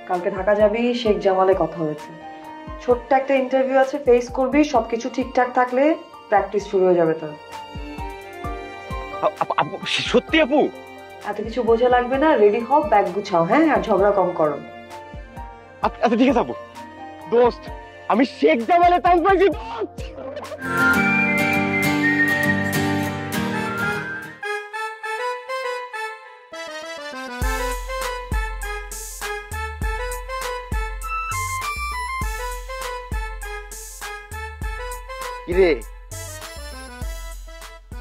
কালকে ঢাকা যাবি, শেখ জামালে কথা হয়েছে। ছোট্ট একটা ইন্টারভিউ আছে, ফেস করবি, সবকিছু ঠিকঠাক থাকলে প্র্যাকটিস শুরু হয়ে যাবে তোর। সত্যি আপু? এত কিছু বোঝা লাগবে না, রেডি হও, ব্যাগ গুছাও, হ্যাঁ? আর ঝগড়া কম করো। আচ্ছা ঠিক আছে আপু। দোস্ত, আমি শেখ জামালে চান্স পাইছি। কিরে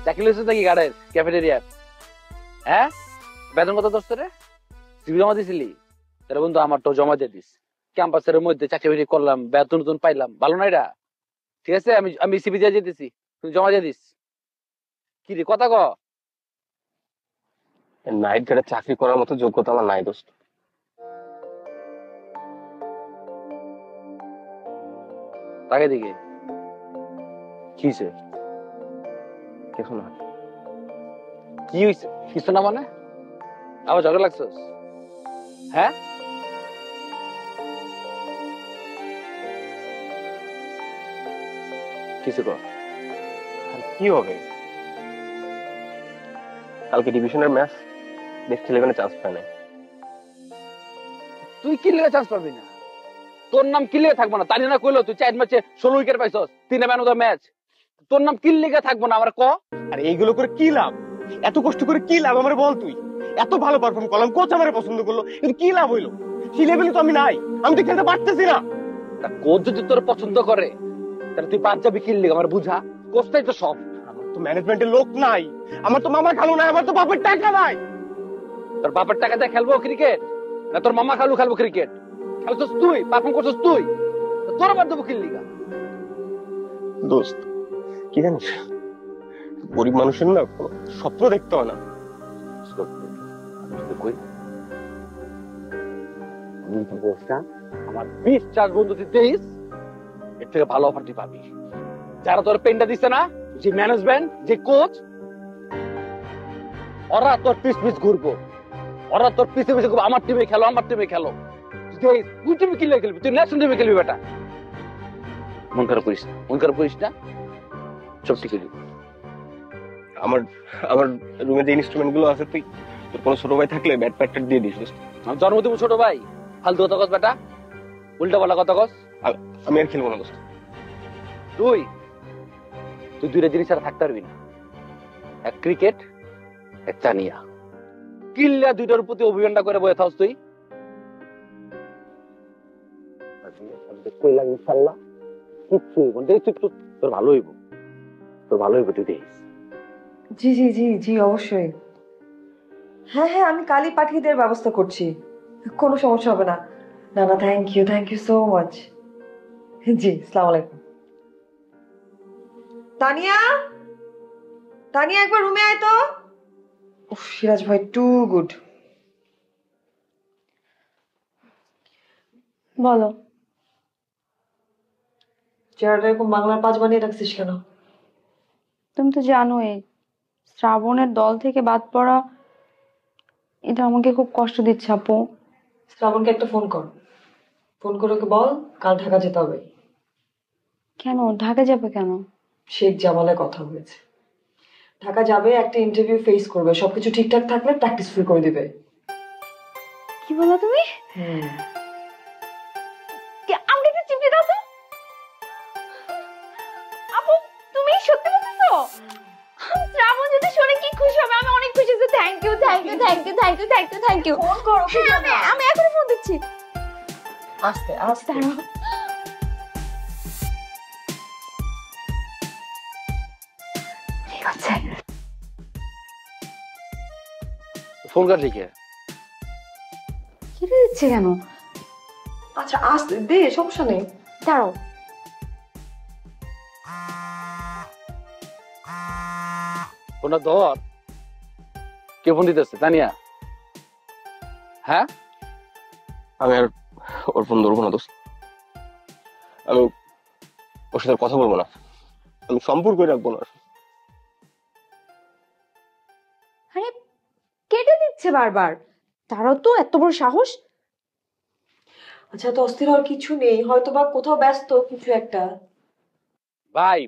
চাকরি লইছিস নাকি গাড়ির ক্যাফেটেরিয়ার? হ্যাঁ, বেতন কত দোস্ত রে? সিভি জমা দিছিলি? তার বন্ধু আমার তো জমা দিয়ে দিস। ক্যাম্পাসের মধ্যে চাকরি বাকরি করলাম, বেতন নতুন পাইলাম, ভালো না এটা? ঠিক আছে, আমি আমি সিভি দিয়ে দিতেছি, তুই জমা দিয়ে দিস। কি রে কথা ক। নাইট গার্ডে চাকরি করার মতো যোগ্যতা আমার নাই দোস্ত। তাকে দিকে কি হয়েছে? কিছু না। কি হয়েছে? কিছু না মানে? আবার ঝগড়া লাগছস? হ্যাঁ, কিছু কর। আর কি হবে? কালকে ডিভিশনের ম্যাচ নেক্সট 11-এ চান্স পায় নাই। তুই কি লেগে চান্স পাবি না? তোর নাম কি লেগে থাকবো না? তাই না কইলো তুই 4 ম্যাচে 16 উইকেট পাইছস, 3 ম্যান অফ দ্য ম্যাচ। তোর নাম কি লেগে থাকবো না আমার ক? আর এইগুলো করে কি লাভ? এত কষ্ট করে কি লাভ আমারে বল তুই? এত ভালো পারফর্ম করলাম, কোচ আমারে পছন্দ করলো, কিন্তু কি লাভ হইলো? সেই লেভেলে তো আমি নাই, আমি তো খেলতে পারতেছি না। তা কোচ যদি তোর পছন্দ করে তাহলে তুই বাদ যাবি কি লেগে? আমার বুঝা, কোচটাই তো সব। আমার তো ম্যানেজমেন্টের লোক নাই, আমার তো মামা খালু নাই, আমার তো বাপের টাকা নাই। তোর বাপের টাকা দিয়ে খেলবো ক্রিকেট, না তোর মামা খালু খেলবো ক্রিকেট? খেলছস তুই, পারফর্ম করছস তুই, তোর বাদ দেবো কি লিগা? দোস্ত, কি জানিস, গরিব মানুষের না স্বপ্ন দেখতে হয় না। আমার বিশ্বাস বন্ধু, তুই দেখিস এর থেকে ভালো অফার তুই পাবি। যারা তোর পেনটা দিচ্ছে না, যে ম্যানেজমেন্ট, যে কোচ, ওরা তোর পিছ পিছ ঘুরবো, ওরা তোর পিছে পিছে ঘুরবো, আমার টিমে খেলো, আমার টিমে খেলো। তুই টিমে কিনলে খেলবি, তুই ন্যাশনাল টিমে খেলবি বেটা। মন খারাপ করিস না, মন খারাপ করিস না, সব ঠিক হয়ে আমার আমার রুমে যে ইনস্ট্রুমেন্ট গুলো আছে, তুই তোর কোনো ছোট ভাই থাকলে ব্যাট প্যাকটা দিয়ে দিস দোস্ত। আমার জন্মদিন ছোট ভাই, ফালতু কথা কস বেটা, উল্টা পাল্টা কথা কস। আমি আর খেলবো না দোস্ত। তুই তুই দুইটা জিনিস আর থাকতে পারবি না, এক ক্রিকেট, এক চানিয়া। কিল্লা দুইটার প্রতি অভিযানটা করে বয়ে থাকস তুই। ইনশাল্লাহ কিচ্ছু তোর ভালো হইব, তোর ভালো হইব, তুই দেখিস। জি জি জি জি, অবশ্যই। হ্যাঁ হ্যাঁ, আমি কালই পাঠিয়ে দেওয়ার ব্যবস্থা করছি, কোনো সমস্যা হবে না। না না, থ্যাংক ইউ সো মাচ। জি, আসসালামু আলাইকুম। তানিয়া, তানিয়া একবার রুমে আয় তো। উফ, সিরাজ ভাই টু গুড। বলো। চেহারাটা এরকম বাংলার 5 বানিয়ে রাখছিস কেন? তুমি তো জানোই শ্রাবণের দল থেকে বাদ পড়া, এটা আমাকে খুব কষ্ট দিচ্ছে আপু। শ্রাবণকে একটা ফোন কর, ফোন করে ওকে বল কাল ঢাকা যেতে হবে। কেন ঢাকা যাবে কেন? শেখ জামালের কথা হয়েছে, ঢাকা যাবে, একটা ইন্টারভিউ ফেস করবে, সবকিছু ঠিকঠাক থাকলে প্র্যাকটিস শুরু করে দিবে। কি বলো তুমি? আমাকে একটু চিমটে দাও তো। আপু তুমি সত্যি বলছো? শ্রাবণ যদি শুনে কি খুশি হবে, আমি অনেক খুশি। Thank you thank you thank you thank you thank you thank you. Phone করো, আমি এখনই ফোন দিচ্ছি। আস্তে আস্তে। ঠিক আছে। ফোন কাটলি কে? কেটে দিচ্ছে কেন? আচ্ছা আস্তে দে, সমস্যা নেই। দাঁড়াও। ফোনটা ধর। কে ফোন দিতেছে? তানিয়া? হ্যাঁ, আমি আর ওর ফোন ধরবো না দোস্ত। আমি ওর সাথে কথা বলবো না, আমি সম্পর্কই রাখবো না। আরে কেটে দিচ্ছে বারবার, তারও তো এত বড় সাহস। আচ্ছা, তো অস্থির হওয়ার কিছু নেই, হয়তো বা কোথাও ব্যস্ত কিছু একটা। ভাই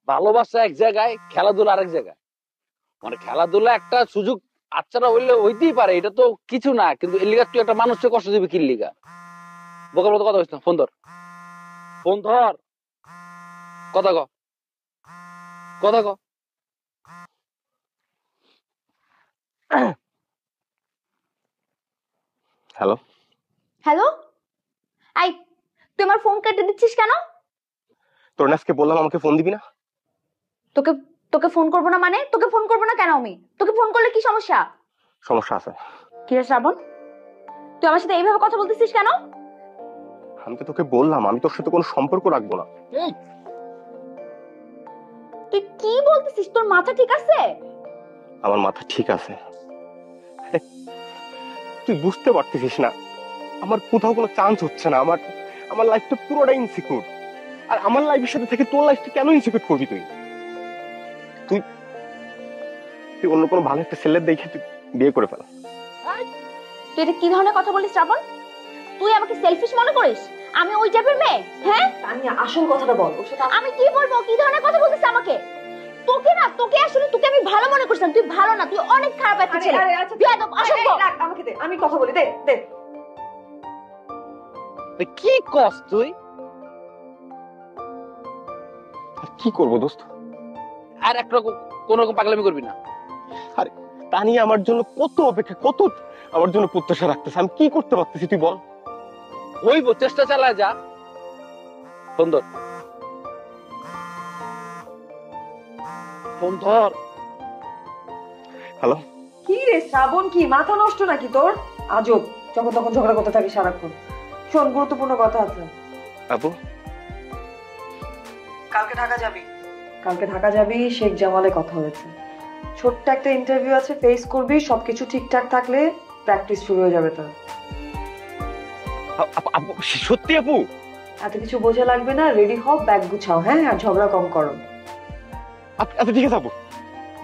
ভালোবাসা এক জায়গায়, খেলাধুলা আরেক জায়গায়। মানে খেলাধুলা একটা সুযোগ আচ্ছাটা হইলে হইতেই পারে, এটা তো কিছু না, কিন্তু এর লিগা তুই একটা মানুষকে কষ্ট দিবি কি লিগা? বোকার মতো কথা হইছে না, ফোন ধর, ফোন ধর, কথা ক, কথা ক। হ্যালো, হ্যালো, আই তুই আমার ফোন কেটে দিচ্ছিস কেন? তোর না আজকে বললাম আমাকে ফোন দিবি না? তোকে তোকে ফোন করবো না মানে? তোকে ফোন করবো না কেন? আমি তোকে ফোন করলে কি সমস্যা? সমস্যা আছে। কি রে শ্রাবণ, তুই আমার সাথে এইভাবে কথা বলতেছিস কেন? আমি তো তোকে বললাম আমি তোর সাথে কোনো সম্পর্ক রাখবো না। তুই কি বলতেছিস? তোর মাথা ঠিক আছে? আমার মাথা ঠিক আছে। আরে, তুই বুঝতে পারতেছিস না, আমার কোথাও কোনো চান্স হচ্ছে না। আমার আমার লাইফটা পুরোটাই ইনসিকিউর। আর আমার লাইফের সাথে থেকে তোর লাইফটা কেন ইনসিকিউর করবি তুই? তুই তুই অন্য কোনো ভালো একটা ছেলের দেখে তুই বিয়ে করে ফেল। তুই এটা কি ধরনের কথা বলিস শ্রাবণ? তুই আমাকে সেলফিশ মনে করিস? আমি ওই টাইপের মেয়ে? হ্যাঁ, তানিয়া, আসল কথাটা বল। ওর সাথে আমি কি বলবো? কি ধরনের কথা বলছিস আমাকে? তোকে আসলে তোকে আমি ভালো মনে করছিলাম। তুই ভালো না, তুই অনেক খারাপ একটা ছেলে। আচ্ছা, বেয়াদব, অসভ্য। আমাকে দে, আমি কথা বলি, দে দে। কি কস তুই? আর কি করবো দোস্ত? আর একটা কোন রকম পাগলামি করবি না। আরে তানি আমার জন্য কত অপেক্ষা, কত আমার জন্য প্রত্যাশা রাখতেছে, আমি কি করতে পারতেছি তুই বল? হইব, চেষ্টা চালায় যা। ফোন ধর, ফোন ধর। হ্যালো, কি রে শ্রাবণ, কি মাথা নষ্ট নাকি তোর? আজব, যখন তখন ঝগড়া করতে থাকি সারাক্ষণ। শোন, গুরুত্বপূর্ণ কথা আছে। আপু কালকে ঢাকা যাবি? কালকে ঢাকা যাবি, শেখ জামালে কথা হয়েছে। ছোট্ট একটা ইন্টারভিউ আছে, ফেস করবি। সবকিছু ঠিকঠাক থাকলে প্র্যাকটিস শুরু হয়ে যাবে তোর। আপু সত্যি আপু? এত কিছু বোঝা লাগবে না, রেডি হও, ব্যাগ গুছাও, হ্যাঁ? আর ঝগড়া কম করো। আচ্ছা ঠিক আছে আপু।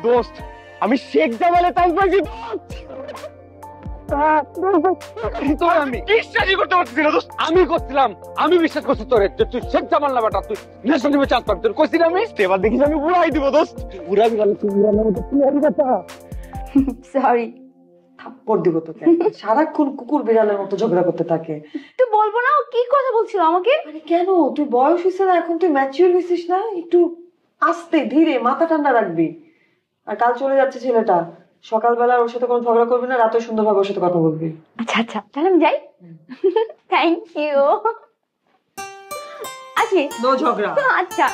দোস্ত, আমি শেখ জামালে চান্স পাইছি। আমি বিশ্বাসই করতে পারতেছি না দোস্ত। আমি করছিলাম, আমি বিশ্বাস করছি তোরে যে তুই শেখ জামাল না বেটা, তুই ন্যাশনাল টিমে চান্স পাবি। তোর কইছি না আমি? এবার দেখিস আমি উড়াই দিব দোস্ত। উড়াবি গেল, তুই উড়ানোর মতো তুই আর কথা। সরি, থাপ্পড় দিব তোকে। সারাক্ষণ কুকুর বিড়ালের মতো ঝগড়া করতে থাকে। তুই বলবো না ও কি কথা বলছিল আমাকে? আরে কেন? তুই বয়স হয়েছে না এখন, তুই ম্যাচিউর হয়েছিস না? একটু আস্তে ধীরে মাথা ঠান্ডা রাখবি। আর কাল চলে যাচ্ছে ছেলেটা, সকালবেলা ওর সাথে কোনো ঝগড়া করবি না, রাতে সুন্দরভাবে ওর সাথে কথা বলবি। আচ্ছা আচ্ছা, তাহলে আমি যাই। Thank you. আসি। নো ঝগড়া। আচ্ছা।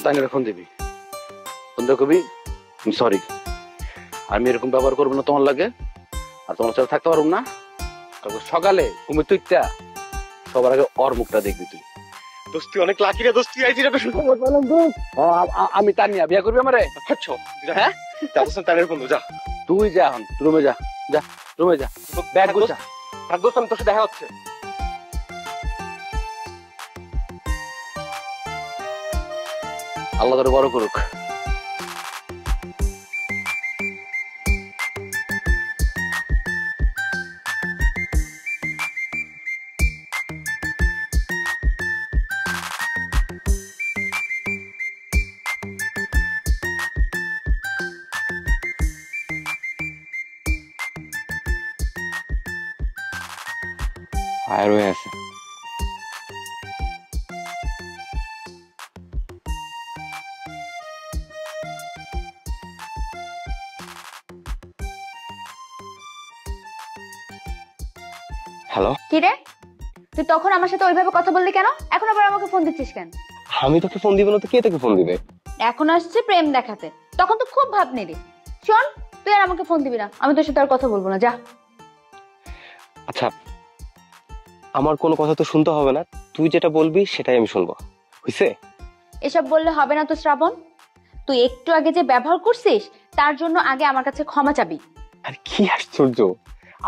তানিরে ফোন দিবি, ফোন দিয়ে কবি সরি, আমি এরকম ব্যবহার করবো না তোমার লাগে, আর তোমার সাথে থাকতে পারবো না। কালকে সকালে ঘুমে তুই সবার আগে ওর মুখটা দেখবি তুই। দোস্ত তুই অনেক লাকি রে দোস্ত, তুই আইছিস একটা সুখবর পেলাম দোস্ত। আমি তানিয়া বিয়ে করবি আমারে? আচ্ছা হ্যাঁ, যাবো তানের বন্ধু, যা তুই যা, এখন রুমে যা, যা রুমে যা, ব্যাগ গুছা। থাক দোস্ত, আমি তোর সাথে দেখা হচ্ছে। আল্লাহ তোরে বড় করুক। ফায়ার হয়ে আছে। হ্যালো, কি রে, তুই তখন আমার সাথে ওইভাবে কথা বললি কেন? এখন আবার আমাকে ফোন দিচ্ছিস কেন? আমি তোকে ফোন দিব না তো কে তোকে ফোন দিবে? এখন আসছে প্রেম দেখাতে, তখন তো খুব ভাব নিলি। শোন, তুই আর আমাকে ফোন দিবি না, আমি তোর সাথে আর কথা বলবো না, যা। আচ্ছা, আমার কোনো কথা তো শুনতে হবে না, তুই যেটা বলবি সেটাই আমি শুনবো, হইছে? এসব বললে হবে না তো শ্রাবণ। তুই একটু আগে যে ব্যবহার করছিস তার জন্য আগে আমার কাছে ক্ষমা চাবি। আর কি আশ্চর্য,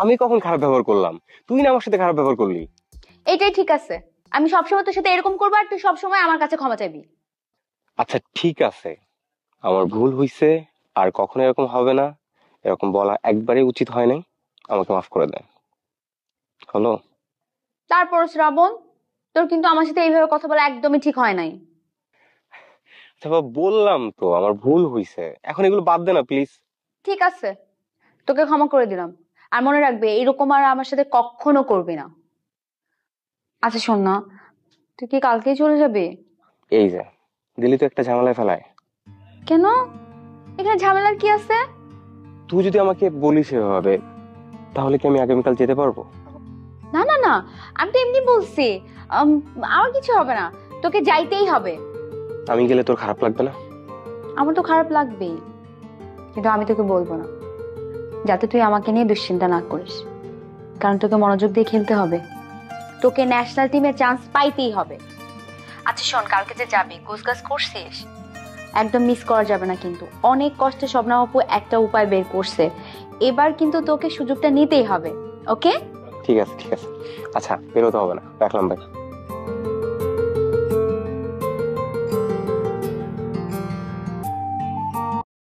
আমি কখন খারাপ ব্যবহার করলাম? তুই না আমার সাথে খারাপ ব্যবহার করলি। এটাই ঠিক আছে, আমি সবসময় তোর সাথে এরকম করবো আর তুই সবসময় আমার কাছে ক্ষমা চাইবি। আচ্ছা ঠিক আছে, আমার ভুল হইছে, আর কখনো এরকম হবে না, এরকম বলা একবারই উচিত হয় নাই। আমাকে মাফ করে দেন। হলো? তারপর শ্রাবণ, তোর কিন্তু আমার সাথে এইভাবে কথা বলা একদমই ঠিক হয় নাই। আচ্ছা বাবা, বললাম তো আমার ভুল হয়েছে, এখন এগুলো বাদ দে না প্লিজ। ঠিক আছে, তোকে ক্ষমা করে দিলাম। আর মনে রাখবে এরকম আর আমার সাথে কখনো করবি না। আচ্ছা শোন না, তুই কি কালকেই চলে যাবি? এই যে দিলি তো একটা ঝামেলায় ফেলায়। কেন? এখানে ঝামেলার কি আছে? তুই যদি আমাকে বলিস এভাবে, তাহলে কি আমি আগামীকাল যেতে পারবো? না না না, আমি তো এমনি বলছি। আমার কিছু হবে না, তোকে যাইতেই হবে। আমি গেলে তোর খারাপ লাগবে না? আমার তো খারাপ লাগবেই, কিন্তু আমি তোকে বলবো না, যাতে তুই আমাকে নিয়ে দুশ্চিন্তা না করিস। কারণ তোকে মনোযোগ দিয়ে খেলতে হবে, তোকে ন্যাশনাল টিমে চান্স পাইতেই হবে। আচ্ছা শোন, কালকে যে যাবি গোছগাছ করছিস? একদম মিস করা যাবে না কিন্তু। অনেক কষ্টে শবনম আপু একটা উপায় বের করছে, এবার কিন্তু তোকে সুযোগটা নিতেই হবে। ওকে? ঠিক আছে ঠিক আছে। আচ্ছা বেরোতে হবে না, রাখলাম ভাই।